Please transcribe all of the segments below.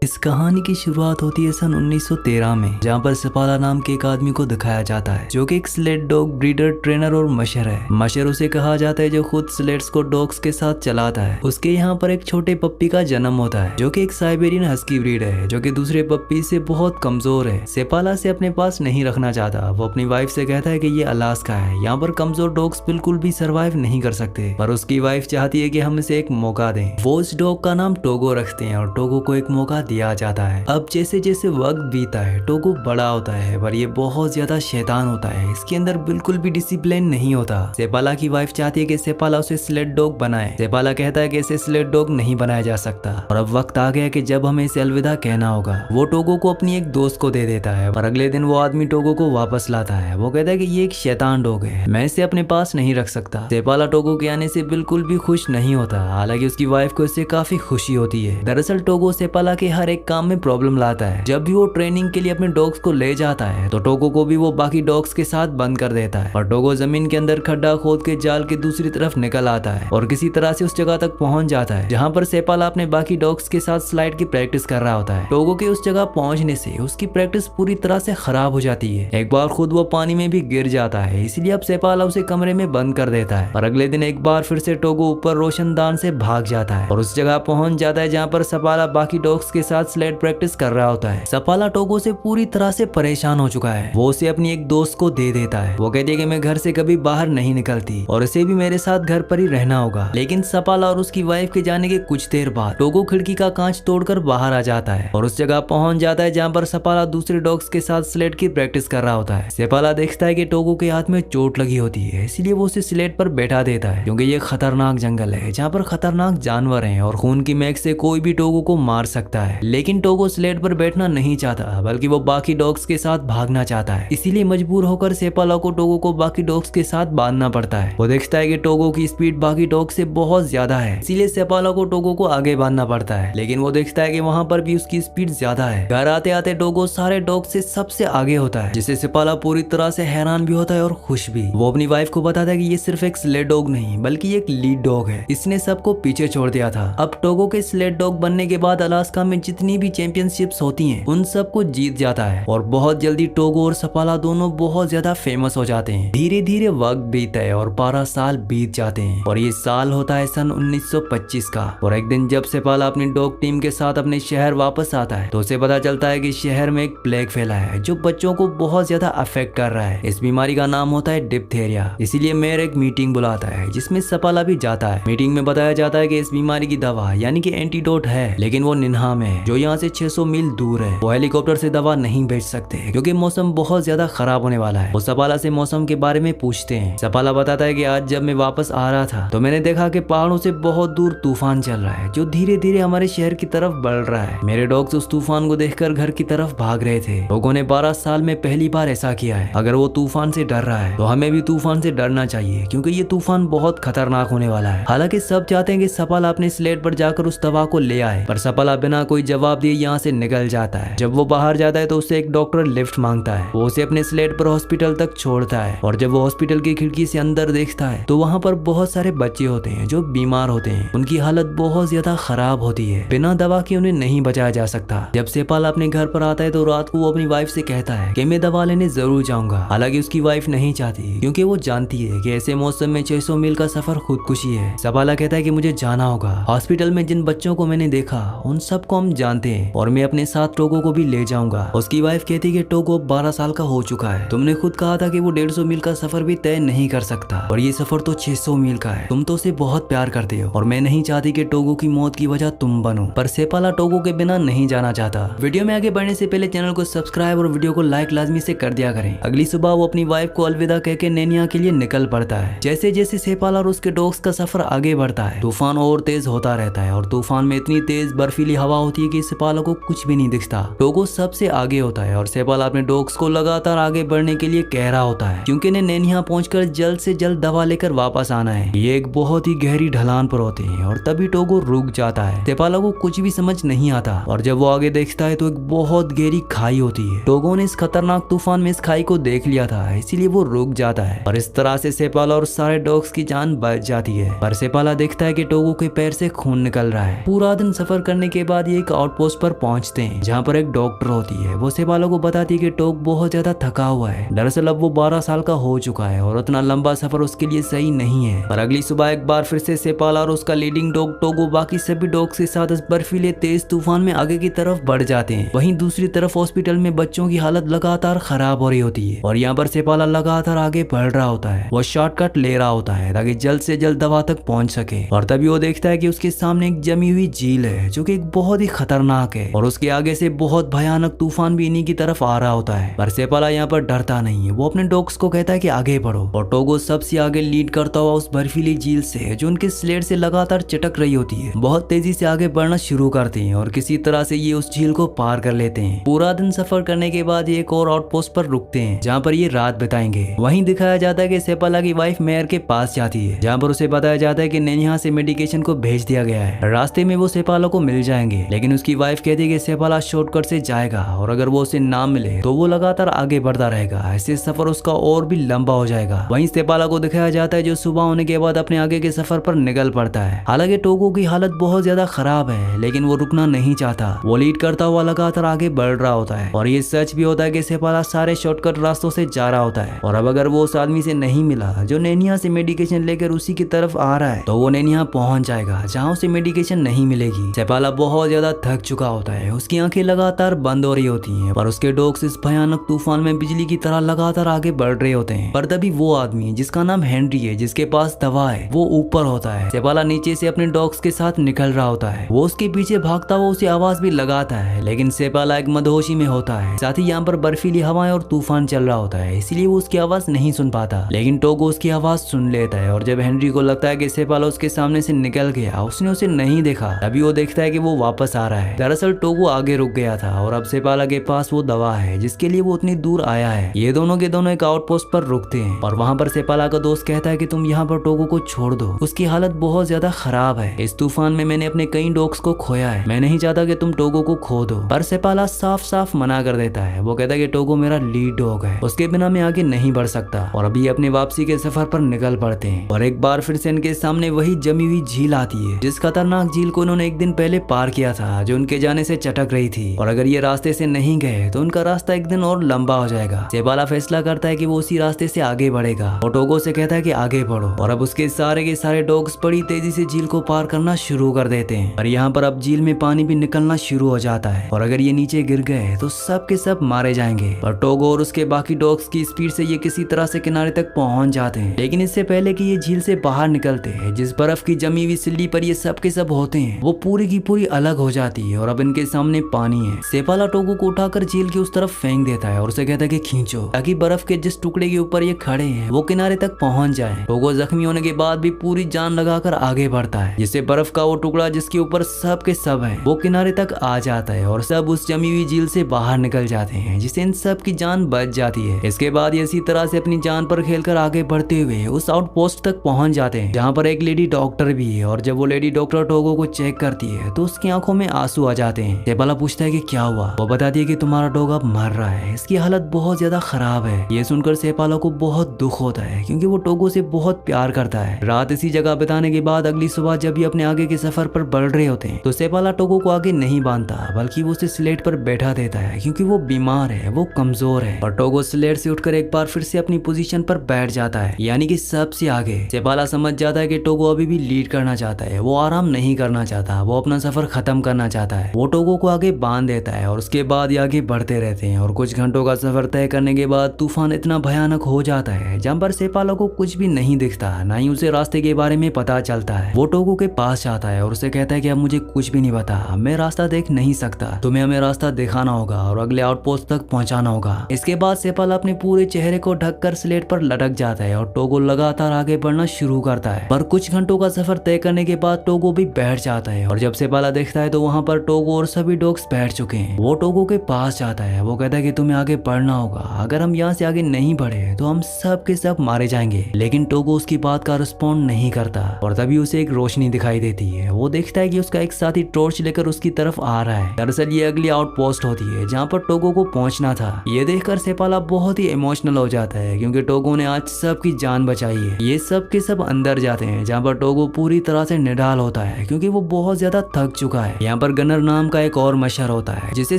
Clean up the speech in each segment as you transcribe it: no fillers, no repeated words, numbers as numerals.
इस कहानी की शुरुआत होती है सन 1913 में, जहाँ पर सेपाला नाम के एक आदमी को दिखाया जाता है जो कि एक स्लेट डॉग ब्रीडर, ट्रेनर और मशर है। मशर उसे कहा जाता है जो खुद स्लेट्स को डॉग्स के साथ चलाता है। उसके यहाँ पर एक छोटे पप्पी का जन्म होता है जो कि एक साइबेरियन हस्की ब्रीड है जो कि दूसरे पप्पी से बहुत कमजोर है। सेपाला से अपने पास नहीं रखना चाहता। वो अपनी वाइफ से कहता है कि ये अलास्का है, यहाँ पर कमजोर डॉग्स बिल्कुल भी सर्वाइव नहीं कर सकते, पर उसकी वाइफ चाहती है कि हम इसे एक मौका दें। वो उस डॉग का नाम टोगो रखते हैं और टोगो को एक मौका दिया जाता है। अब जैसे जैसे वक्त बीता है टोगो बड़ा होता है, पर ये बहुत ज्यादा शैतान होता है। इसके अंदर बिल्कुल भी डिसिप्लिन नहीं होता। सेपाला की वाइफ चाहती है कि सेपाला उसे स्लेट डॉग बनाए। सेपाला कहता है कि इसे स्लेट डॉग नहीं बनाया जा सकता और अब वक्त आ गया कि जब हमें इसे अलविदा कहना होगा। वो टोगो को अपनी एक दोस्त को दे देता है और अगले दिन वो आदमी टोगो को वापस लाता है। वो कहता है कि ये एक शैतान डॉग है, मैं इसे अपने पास नहीं रख सकता। सेपाला टोगो के आने से बिल्कुल भी खुश नहीं होता, हालांकि उसकी वाइफ को इससे काफी खुशी होती है। दरअसल टोगो सेपाला के हर एक काम में प्रॉब्लम लाता है। जब भी वो ट्रेनिंग के लिए अपने डॉग्स को ले जाता है तो टोगो को भी वो बाकी डॉग्स के साथ बंद कर देता है और टोगो जमीन के अंदर खड्डा खोद के जाल के दूसरी तरफ निकल आता है और किसी तरह से उस जगह तक पहुंच जाता है जहां पर सेपाला अपने बाकी डॉग्स के साथ स्लाइड की प्रैक्टिस कर रहा होता है। टोगो के उस जगह पहुंचने से उसकी प्रैक्टिस पूरी तरह से खराब हो जाती है। एक बार खुद वो पानी में भी गिर जाता है, इसलिए अब सेपाला उसे कमरे में बंद कर देता है और अगले दिन एक बार फिर से टोगो ऊपर रोशनदान से भाग जाता है और उस जगह पहुंच जाता है जहाँ पर सेपाला बाकी डॉग्स के साथ स्लाइड प्रैक्टिस कर रहा होता है। सेपाला टोगो से पूरी तरह से परेशान हो चुका है। वो उसे अपनी एक दोस्त को दे देता है। वो कहती है कि मैं घर से कभी बाहर नहीं निकलती और इसे भी मेरे साथ घर पर ही रहना होगा। लेकिन सेपाला और उसकी वाइफ के जाने के कुछ देर बाद टोगो खिड़की का कांच तोड़कर बाहर आ जाता है और उस जगह पहुंच जाता है जहाँ पर सेपाला दूसरे डॉग्स के साथ स्लेट की प्रैक्टिस कर रहा होता है। सेपाला देखता है कि टोगो के हाथ में चोट लगी होती है, इसलिए वो उसे स्लेट पर बैठा देता है क्योंकि ये खतरनाक जंगल है जहाँ पर खतरनाक जानवर हैं और खून की महक से कोई भी टोगो को मार सकता है। लेकिन टोगो स्लेट पर बैठना नहीं चाहता, बल्कि वो बाकी डॉग्स के साथ भागना चाहता है। इसीलिए मजबूर होकर सेपाला को टोगो को बाकी डॉग्स के साथ बांधना पड़ता है। वो देखता है कि टोगो की स्पीड बाकी डॉग से बहुत ज्यादा है, इसीलिए सेपाला को टोगो को आगे बांधना पड़ता है। लेकिन वो देखता है कि वहाँ पर भी उसकी स्पीड ज्यादा है। घर आते आते टोगो सारे डॉग से सबसे आगे होता है, जिससे सेपाला पूरी तरह से हैरान भी होता है और खुश भी। वो अपनी वाइफ को बताता है कि ये सिर्फ एक स्लेट डॉग नहीं बल्कि एक लीड डॉग है, इसने सबको पीछे छोड़ दिया था। अब टोगो के स्लेट डॉग बनने के बाद अलास्का में जितनी भी चैंपियनशिप्स होती हैं उन सबको जीत जाता है और बहुत जल्दी टोगो और सेपाला दोनों बहुत ज्यादा फेमस हो जाते हैं। धीरे धीरे वक्त बीतता है और 12 साल बीत जाते हैं और ये साल होता है सन 1925 का। और एक दिन जब सेपाला अपनी डॉग टीम के साथ अपने शहर वापस आता है तो उसे पता चलता है कि शहर में एक प्लेग फैला है जो बच्चों को बहुत ज्यादा अफेक्ट कर रहा है। इस बीमारी का नाम होता है डिप्थेरिया। इसीलिए मेयर एक मीटिंग बुलाता है जिसमें सेपाला भी जाता है। मीटिंग में बताया जाता है कि इस बीमारी की दवा यानी कि एंटीडोट है, लेकिन वो निन्हा में है जो यहाँ से 600 मील दूर है। वो हेलीकॉप्टर से दवा नहीं भेज सकते क्योंकि मौसम बहुत ज्यादा खराब होने वाला है। वो सेपाला से मौसम के बारे में पूछते हैं। सेपाला बताता है कि आज जब मैं वापस आ रहा था तो मैंने देखा कि पहाड़ों से बहुत दूर तूफान चल रहा है जो धीरे धीरे हमारे शहर की तरफ बढ़ रहा है। मेरे डॉग्स उस तूफान को देखकर घर की तरफ भाग रहे थे। लोगों ने 12 साल में पहली बार ऐसा किया है। अगर वो तूफान से डर रहा है तो हमें भी तूफान से डरना चाहिए क्योंकि ये तूफान बहुत खतरनाक होने वाला है। हालांकि सब चाहते हैं कि सेपाला अपने स्लेट पर जाकर उस दवा को ले आए, पर सेपाला बिना कोई जवाब दिए यहाँ से निकल जाता है। जब वो बाहर जाता है तो उससे एक डॉक्टर लिफ्ट मांगता है। वो उसे अपने स्लेट पर हॉस्पिटल तक छोड़ता है और जब वो हॉस्पिटल की खिड़की से अंदर देखता है तो वहाँ पर बहुत सारे बच्चे होते हैं जो बीमार होते हैं। उनकी हालत बहुत ज्यादा खराब होती है, बिना दवा के उन्हें नहीं बचाया जा सकता। जब सेपाला अपने घर पर आता है तो रात को वो अपनी वाइफ से कहता है कि मैं दवा लेने जरूर जाऊंगा। हालांकि उसकी वाइफ नहीं चाहती क्योंकि वो जानती है कि ऐसे मौसम में 600 मील का सफर खुदकुशी है। सेपाला कहता है कि मुझे जाना होगा। हॉस्पिटल में जिन बच्चों को मैंने देखा उन सबको हम जानते हैं और मैं अपने साथ टोगो को भी ले जाऊंगा। उसकी वाइफ कहती है कि टोगो 12 साल का हो चुका है, तुमने खुद कहा था कि वो 150 मील का सफर भी तय नहीं कर सकता और ये सफर तो 600 मील का है। तुम तो उसे बहुत प्यार करते हो और मैं नहीं चाहती कि टोगो की मौत की वजह तुम बनो। पर सेपाला टोगो के बिना नहीं जाना चाहता। वीडियो में आगे बढ़ने से पहले चैनल को सब्सक्राइब और वीडियो को लाइक लाजमी से कर दिया करें। अगली सुबह वो अपनी वाइफ को अलविदा कहकर नैनिया के लिए निकल पड़ता है। जैसे जैसे सेपाला और उसके डॉग्स का सफर आगे बढ़ता है तूफान और तेज होता रहता है और तूफान में इतनी तेज बर्फीली हवा होती है कि सेपाला को कुछ भी नहीं दिखता। टोगो सबसे आगे होता है और सेपाला अपने डॉग्स को लगातार आगे बढ़ने के लिए कह रहा होता है क्योंकि इन्हें नैनिया पहुंचकर जल्द से जल्द दवा लेकर वापस आना है। ये एक बहुत ही गहरी ढलान पर होते हैं और तभी टोगो रुक जाता है। सेपाला को कुछ भी समझ नहीं आता और जब वो आगे देखता है तो एक बहुत गहरी खाई होती है। टोगो ने इस खतरनाक तूफान में इस खाई को देख लिया था, इसीलिए वो रुक जाता है और इस तरह से सेपाला और सारे डॉग्स की जान बच जाती है। पर सेपाला देखता है कि टोगो के पैर से खून निकल रहा है। पूरा दिन सफर करने के बाद ये एक आउटपोस्ट पर पहुंचते हैं जहाँ पर एक डॉक्टर होती है। वो सेपाला को बताती है कि टोग बहुत ज्यादा थका हुआ है। दरअसल अब वो 12 साल का हो चुका है और उतना लंबा सफर उसके लिए सही नहीं है। पर अगली सुबह एक बार फिर से सेपाला और उसका लीडिंग डॉग टोगो बाकी सभी डॉग्स के साथ इस बर्फीले तेज तूफान में आगे की तरफ बढ़ जाते हैं। वहीं दूसरी तरफ हॉस्पिटल में बच्चों की हालत लगातार खराब हो रही होती है और यहाँ पर सेपाला लगातार आगे बढ़ रहा होता है। वो शॉर्टकट ले रहा होता है ताकि जल्द से जल्द दवा तक पहुंच सके। और तभी वो देखता है कि उसके सामने एक जमी हुई झील है जो कि एक बहुत ही खतरनाक है और उसके आगे से बहुत भयानक तूफान भी इन्हीं की तरफ आ रहा होता है। पर सेपाला यहाँ पर डरता नहीं है। वो अपने डॉग्स को कहता है कि आगे बढ़ो और टोगो सबसे आगे लीड करता हुआ उस बर्फीली झील से जो उनके स्लेट से लगातार चटक रही होती है बहुत तेजी से आगे बढ़ना शुरू करते हैं और किसी तरह से ये उस झील को पार कर लेते हैं। पूरा दिन सफर करने के बाद ये एक और आउटपोस्ट पर रुकते हैं जहाँ पर ये रात बिताएंगे। वहीं दिखाया जाता है कि सेपाला की वाइफ मेयर के पास जाती है जहाँ पर उसे बताया जाता है कि नेन्हा से मेडिकेशन को भेज दिया गया है। रास्ते में वो सेपाला को मिल जाएंगे लेकिन उसकी वाइफ कहती है कि सेपाला शॉर्टकट से जाएगा और अगर वो उसे ना मिले तो वो लगातार आगे बढ़ता रहेगा। ऐसे सफर उसका और भी लंबा हो जाएगा। वहीं सेपाला को दिखाया जाता है जो सुबह होने के बाद अपने आगे के सफर पर निकल पड़ता है। हालांकि टोगो की हालत बहुत ज्यादा खराब है लेकिन वो रुकना नहीं चाहता। वो लीड करता हुआ लगातार आगे बढ़ रहा होता है और ये सच भी होता है कि सेपाला सारे शॉर्टकट रास्तों से जा रहा होता है और अब अगर वो उस आदमी से नहीं मिला जो नेन्हा से मेडिकेशन लेकर उसी की तरफ आ रहा है तो वो नेन्हा पहुंच जाएगा जहाँ उसे मेडिकेशन नहीं मिलेगी। सेपाला बहुत ज्यादा थक चुका होता है। उसकी आंखें लगातार बंद हो रही होती हैं पर उसके डॉग्स इस भयानक तूफान में बिजली की तरह लगातार आगे बढ़ रहे होते हैं। पर तभी वो आदमी जिसका नाम हेनरी है जिसके पास दवा है वो ऊपर होता है। सेपाला नीचे से अपने डॉग्स के साथ निकल रहा होता है। वो उसके पीछे भागता हुआ उसे आवाज भी लगाता है लेकिन सेपाला एक मदहोशी में होता है। साथ ही यहाँ पर बर्फीली हवाएं और तूफान चल रहा होता है इसलिए वो उसकी आवाज नहीं सुन पाता। लेकिन टोगो उसकी आवाज सुन लेता है और जब हेनरी को लगता है कि सेपाला उसके सामने से निकल गया उसने उसे नहीं देखा तभी वो देखता है कि वो वापस आ रहा है। दरअसल टोगो आगे रुक गया था और अब सेपाला के पास वो दवा है जिसके लिए वो उतनी दूर आया है। ये दोनों के दोनों एक आउटपोस्ट पर रुकते हैं और वहाँ पर सेपाला का दोस्त कहता है कि तुम यहाँ पर टोगो को छोड़ दो, उसकी हालत बहुत ज्यादा खराब है। इस तूफान में मैंने अपने कई डॉग्स को खोया है, मैं नहीं चाहता कि तुम टोगो को खो दो। पर सेपाला साफ साफ मना कर देता है। वो कहता है कि टोगो मेरा लीड डॉग है, उसके बिना मैं आगे नहीं बढ़ सकता। और अभी अपने वापसी के सफर पर निकल पड़ते हैं और एक बार फिर से इनके सामने वही जमी हुई झील आती है जिस खतरनाक झील को उन्होंने एक दिन पहले पार किया था जो उनके जाने से चटक रही थी। और अगर ये रास्ते से नहीं गए तो उनका रास्ता एक दिन और लंबा हो जाएगा। सेपाला फैसला करता है कि वो उसी रास्ते से आगे बढ़ेगा और टोगो से कहता है कि आगे बढ़ो। और अब उसके सारे के सारे डॉग्स बड़ी तेजी से झील को पार करना शुरू कर देते हैं और यहाँ पर अब झील में पानी भी निकलना शुरू हो जाता है और अगर ये नीचे गिर गए तो सब के सब मारे जाएंगे। पर टोगो और उसके बाकी डॉग्स की स्पीड से ये किसी तरह से किनारे तक पहुंच जाते हैं। लेकिन इससे पहले कि ये झील से बाहर निकलते हैं जिस बर्फ की जमी हुई सिल्ली पर ये सब के सब होते हैं वो पूरी की पूरी अलग हो जाती है और अब इनके सामने पानी है। सेपाला टोगो को उठाकर झील की उस तरफ फेंक देता है और उसे कहता है कि खींचो ताकि बर्फ के जिस टुकड़े के ऊपर ये खड़े हैं वो किनारे तक पहुंच जाए। टोगो जख्मी होने के बाद भी पूरी जान लगाकर आगे बढ़ता है जिससे बर्फ का वो टुकड़ा जिसके ऊपर सब के सब है वो किनारे तक आ जाता है और सब उस जमी हुई झील से बाहर निकल जाते हैं जिससे इन सब की जान बच जाती है। इसके बाद ये इसी तरह से अपनी जान पर खेलकर आगे बढ़ते हुए उस आउटपोस्ट तक पहुंच जाते हैं जहाँ पर एक लेडी डॉक्टर भी है। और जब वो लेडी डॉक्टर टोगो को चेक करती है तो उसकी आंखों में आंसू आ जाते हैं। सेपाला पूछता है कि क्या हुआ। वो बताती है कि तुम्हारा डॉग अब मर रहा है, इसकी हालत बहुत ज्यादा खराब है। ये सुनकर सेपाला को बहुत दुख होता है क्योंकि वो टोगो से बहुत प्यार करता है। रात इसी जगह बिताने के बाद अगली सुबह जब ये अपने आगे के सफर पर बढ़ रहे होते हैं तो सेपाला टोगो को आगे नहीं बांधता बल्कि वो उसे स्लेट पर बैठा देता है क्योंकि वो बीमार है, वो कमजोर है। और टोगो स्लेट से उठकर एक बार फिर से अपनी पोजीशन पर बैठ जाता है यानी कि सबसे आगे। सेपाला समझ जाता है कि टोगो अभी भी लीड करना चाहता है, वो आराम नहीं करना चाहता, वो अपना सफर खत्म करना चाहता है। वो टोगो को आगे बांध देता है और उसके बाद ये आगे बढ़ते रहते हैं और कुछ घंटों का सफर तय करने के बाद तूफान इतना भयानक हो जाता है जहाँ पर सेपाला को कुछ भी नहीं दिखता, ना ही उसे रास्ते के बारे में पता चलता है। वो टोगो के पास जाता है और उसे कहता है कि अब मुझे कुछ भी नहीं पता, मैं रास्ता देख नहीं सकता, तुम्हें हमें रास्ता दिखाना होगा और अगले आउटपोस्ट तक पहुंचाना होगा। इसके बाद सेपाला अपने पूरे चेहरे को ढककर स्लेट पर लटक जाता है और टोगो लगातार आगे बढ़ना शुरू करता है। पर कुछ घंटों का सफर तय करने के बाद टोगो भी बैठ जाता है और जब सेपाला देखता है तो वहाँ पर टोगो और सभी डॉग्स बैठ चुके हैं। वो टोगो के पास जाता है, वो कहता है कि तुम्हें आगे बढ़ना होगा, अगर हम यहाँ से आगे नहीं बढ़े तो हम सब के सब मारे जाएंगे। लेकिन टोगो उसकी बात का रिस्पॉन्ड नहीं करता और तभी उसे एक रोशनी दिखाई देती है। वो देखता है कि उसका एक साथी टॉर्च लेकर उसकी तरफ आ रहा है। दरअसल ये अगली आउटपोस्ट होती है जहाँ पर टोगो को पहुंचना था। ये देखकर सेपाला बहुत ही इमोशनल हो जाता है क्योंकि टोगो ने आज सबकी जान बचाई है। ये सब के सब अंदर जाते हैं जहाँ पर टोगो पूरी तरह से निढाल होता है क्योंकि वो बहुत ज्यादा थक चुका है। यहाँ पर गनर नाम का एक और मशहर होता है जिसे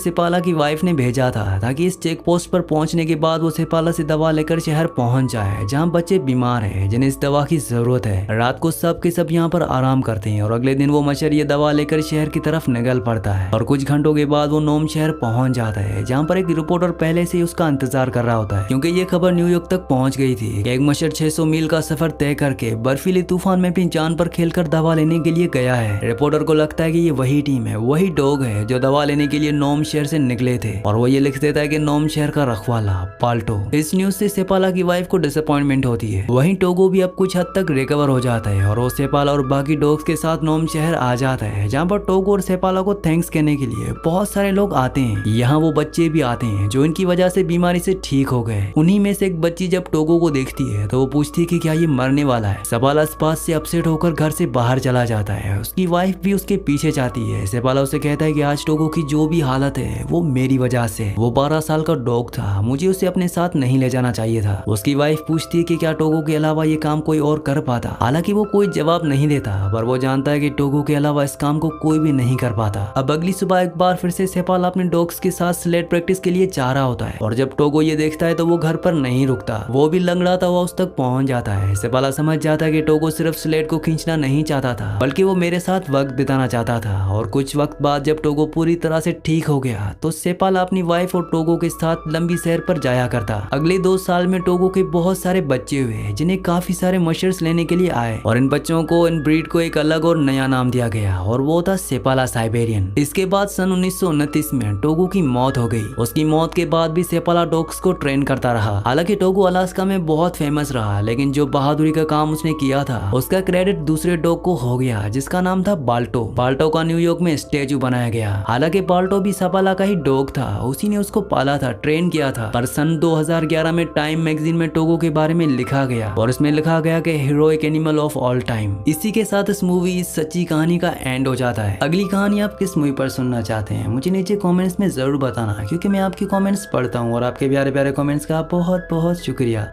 सिपाला की वाइफ ने भेजा था ताकि इस चेक पोस्ट पर पहुंचने के बाद वो सिपाला से दवा लेकर शहर पहुंच जाए जहाँ बच्चे बीमार हैं जिन्हें इस दवा की जरूरत है। रात को सब के सब यहाँ पर आराम करते हैं और अगले दिन वो मच्छर ये दवा लेकर शहर की तरफ निकल पड़ता है और कुछ घंटों के बाद वो नोम शहर पहुंच जाता है जहाँ पर एक रिपोर्टर पहले से ही उसका इंतजार कर रहा होता है क्योंकि ये खबर न्यूयॉर्क तक पहुंच गई थी कि एक मच्छर 600 मील का सफर तय करके बर्फीले तूफान में अपनी जान पर खेलकर दवा लेने के लिए गया है। रिपोर्टर को लगता है कि ये वही टीम है, वही डॉग है जो दवा लेने के लिए नोम शहर से निकले थे और वो ये लिख देता है कि नोम शहर का रखवाला पाल्टो। इस न्यूज से सेपाला की वाइफ को डिसअपॉइंटमेंट होती है। वहीं टोगो भी अब कुछ हद तक रिकवर हो जाता है और वो सेपाला और बाकी डॉग्स के साथ नोम शहर आ जाता है जहाँ पर टोगो और सेपाला को थैंक्स कहने के लिए बहुत सारे लोग आते हैं। यहाँ वो बच्चे भी आते हैं जो इनकी वजह से बीमारी से ठीक हो गए। उन्हीं में से एक बच्ची जब टोगो को देखती है तो वो पूछती है कि क्या ये मरने वाला है। सेपाला इस बात से अपसेट होकर घर से बाहर चला जाता है। उसकी वाइफ भी उसके पीछे जाती है। सेपाला उसे कहता है कि आज टोगो की जो भी हालत है वो मेरी वजह से। वो 12 साल का डॉग था, मुझे उसे अपने साथ नहीं ले जाना चाहिए था। उसकी वाइफ पूछती है कि क्या टोगो के अलावा ये काम कोई और कर पाता। हालांकि वो कोई जवाब नहीं देता पर वो जानता है कि टोगो के अलावा इस काम को कोई भी नहीं कर पाता। अब अगली सुबह एक बार फिर से सेपाला अपने डॉग्स के साथ स्लेड प्रैक्टिस के लिए जा रहा होता है और जब टोगो ये देखता है तो वो घर पर नहीं रुकता। वो भी लंगड़ाता हुआ उस तक पहुंच जाता है। सेपाला समझ जाता है कि टोगो सिर्फ स्लेड को खींचना नहीं चाहता था बल्कि वो मेरे साथ वक्त बिताना चाहता था। और कुछ वक्त बाद जब टोगो पूरी तरह से ठीक हो गया तो सेपाला अपनी वाइफ और टोगो के साथ लंबी सैर पर जाया करता। अगले 2 साल में टोगो के बहुत सारे बच्चे हुए जिन्हें काफी सारे मशर्स लेने के लिए आए और इन बच्चों को, इन ब्रीड को एक अलग और नया नाम दिया गया और वो था सेपाला साइबेरियन। इसके बाद सन 1929 में टोगो की मौत हो गई। उसकी मौत के बाद भी सेपाला डॉग्स को ट्रेन करता रहा। हालांकि टोगो अलास्का में बहुत फेमस रहा लेकिन जो बहादुरी का काम उसने किया था उसका क्रेडिट दूसरे डॉग को हो गया जिसका नाम था बाल्टो। बाल्टो का न्यूयॉर्क में स्टैचू बनाया गया। हालांकि बाल्टो भी सेपाला का ही डॉग था, उसी ने उसको पाला था, ट्रेन किया था। पर सन 2011 में टाइम मैगजीन में टोगो के बारे में लिखा गया और इसमें लिखा गया कि heroic animal of all time. इसी के साथ इस मूवी, इस सच्ची कहानी का एंड हो जाता है। अगली कहानी आप किस मूवी पर सुनना चाहते हैं मुझे नीचे कमेंट्स में जरूर बताना क्योंकि मैं आपके कमेंट्स पढ़ता हूँ और आपके प्यारे प्यारे कमेंट्स का बहुत बहुत शुक्रिया।